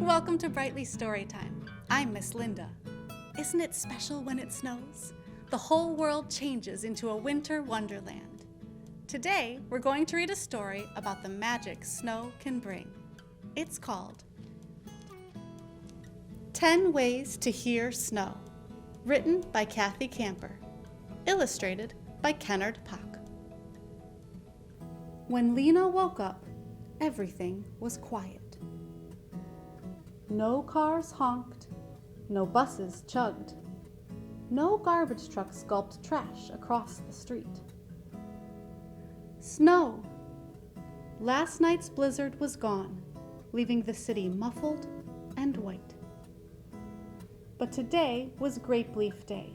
Welcome to Brightly Storytime. I'm Miss Linda. Isn't it special when it snows? The whole world changes into a winter wonderland. Today, we're going to read a story about the magic snow can bring. It's called 10 Ways to Hear Snow, written by Cathy Camper, illustrated by Kenard Pak. When Lina woke up, everything was quiet. No cars honked, no buses chugged, no garbage trucks gulped trash across the street. Snow! Last night's blizzard was gone, leaving the city muffled and white. But today was Grape Leaf Day,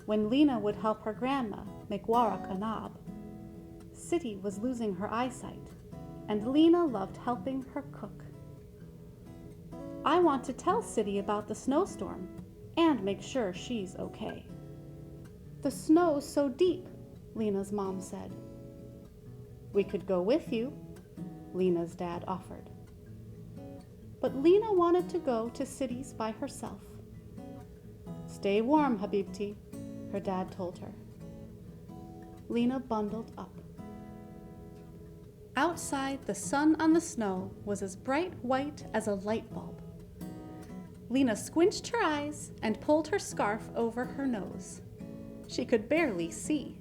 when Lina would help her grandma make warak enab. City was losing her eyesight, and Lina loved helping her cook. I want to tell City about the snowstorm and make sure she's okay. The snow's so deep, Lina's mom said. We could go with you, Lina's dad offered. But Lina wanted to go to Cities by herself. Stay warm, Habibti, her dad told her. Lina bundled up. Outside, the sun on the snow was as bright white as a light bulb. Lina squinched her eyes and pulled her scarf over her nose. She could barely see.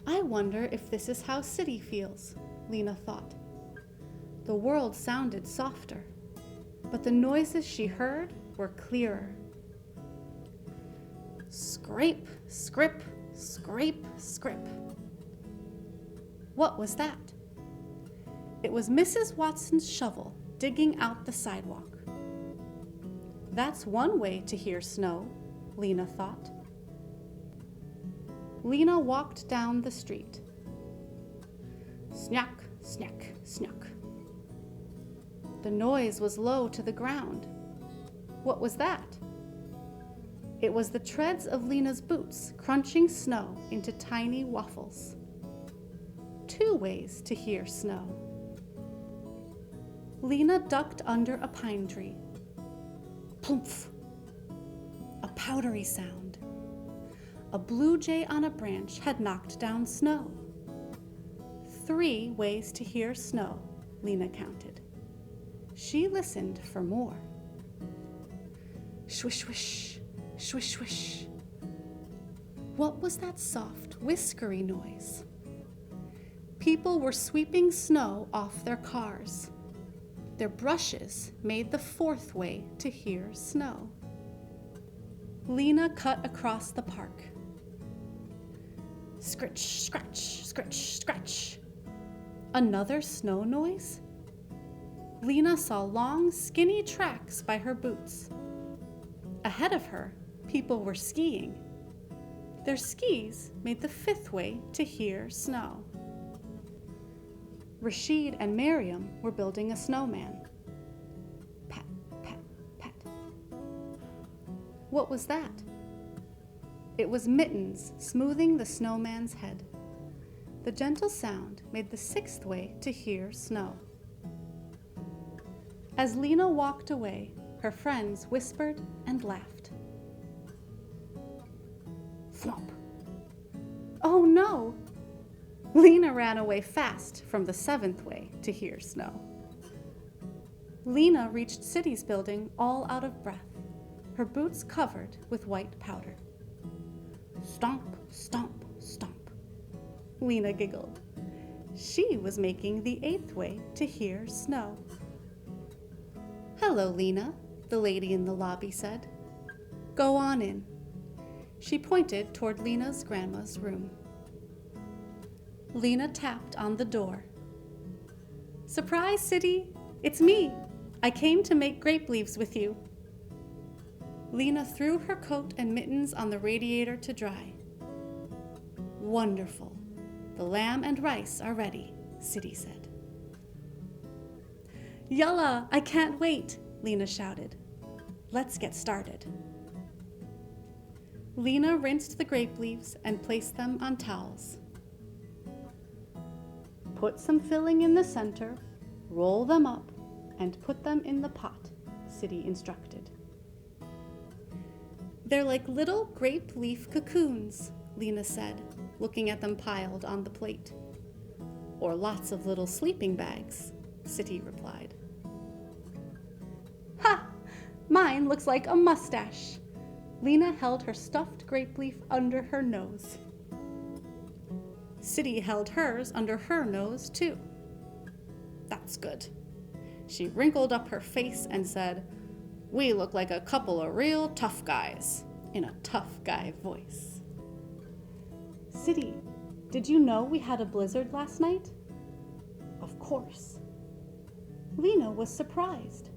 I wonder if this is how City feels, Lina thought. The world sounded softer, but the noises she heard were clearer. Scrape, scrip, scrape, scrip. What was that? It was Mrs. Watson's shovel digging out the sidewalk. That's one way to hear snow, Lina thought. Lina walked down the street. Snack, snack, snack. The noise was low to the ground. What was that? It was the treads of Lina's boots crunching snow into tiny waffles. 2 ways to hear snow. Lina ducked under a pine tree. Plumph! A powdery sound. A blue jay on a branch had knocked down snow. 3 ways to hear snow, Lina counted. She listened for more. Swish, swish, swish, swish. What was that soft, whiskery noise? People were sweeping snow off their cars. Their brushes made the 4th way to hear snow. Lina cut across the park. Scritch, scratch, scritch, scratch. Another snow noise? Lina saw long, skinny tracks by her boots. Ahead of her, people were skiing. Their skis made the 5th way to hear snow. Rashid and Miriam were building a snowman. Pat, pat, pat. What was that? It was Mittens smoothing the snowman's head. The gentle sound made the 6th way to hear snow. As Lina walked away, her friends whispered and laughed. Thwomp. Oh no! Lina ran away fast from the 7th way to hear snow. Lina reached City's building all out of breath, her boots covered with white powder. Stomp, stomp, stomp. Lina giggled. She was making the 8th way to hear snow. Hello, Lina, the lady in the lobby said. Go on in. She pointed toward Lina's grandma's room. Lina tapped on the door. Surprise, City! It's me! I came to make grape leaves with you. Lina threw her coat and mittens on the radiator to dry. Wonderful. The lamb and rice are ready, City said. Yalla! I can't wait! Lina shouted. Let's get started. Lina rinsed the grape leaves and placed them on towels. Put some filling in the center, roll them up, and put them in the pot, City instructed. They're like little grape leaf cocoons, Lina said, looking at them piled on the plate. Or lots of little sleeping bags, City replied. Ha! Mine looks like a mustache. Lina held her stuffed grape leaf under her nose. City held hers under her nose, too. That's good. She wrinkled up her face and said, "We look like a couple of real tough guys," in a tough guy voice. City, did you know we had a blizzard last night? Of course. Lina was surprised.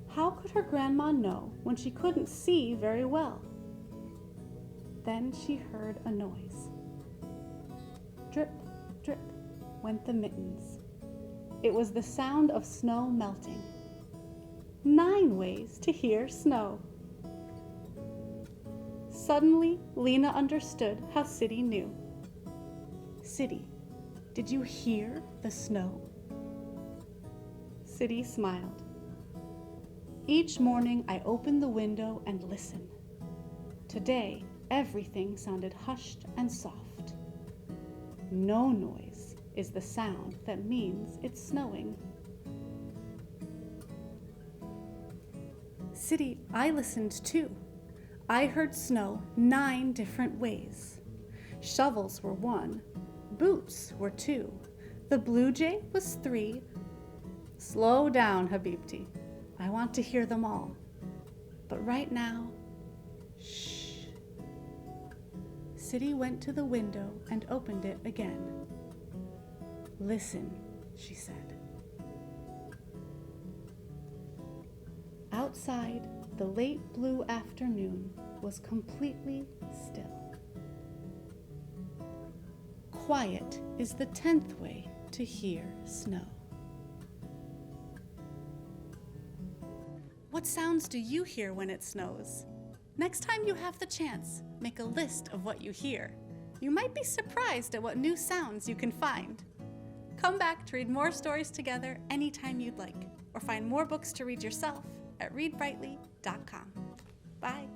How could her grandma know when she couldn't see very well? Then she heard a noise. Drip, drip, went the mittens. It was the sound of snow melting. 9 ways to hear snow. Suddenly, Lina understood how City knew. City, did you hear the snow? City smiled. Each morning I open the window and listen. Today, everything sounded hushed and soft. No noise is the sound that means it's snowing. City, I listened too. I heard snow 9 different ways. Shovels were 1, boots were 2, the blue jay was 3. Slow down, Habibti. I want to hear them all. But right now, shh. City went to the window and opened it again. Listen, she said. Outside, the late blue afternoon was completely still. Quiet is the 10th way to hear snow. What sounds do you hear when it snows? Next time you have the chance, make a list of what you hear. You might be surprised at what new sounds you can find. Come back to read more stories together anytime you'd like, or find more books to read yourself at readbrightly.com. Bye.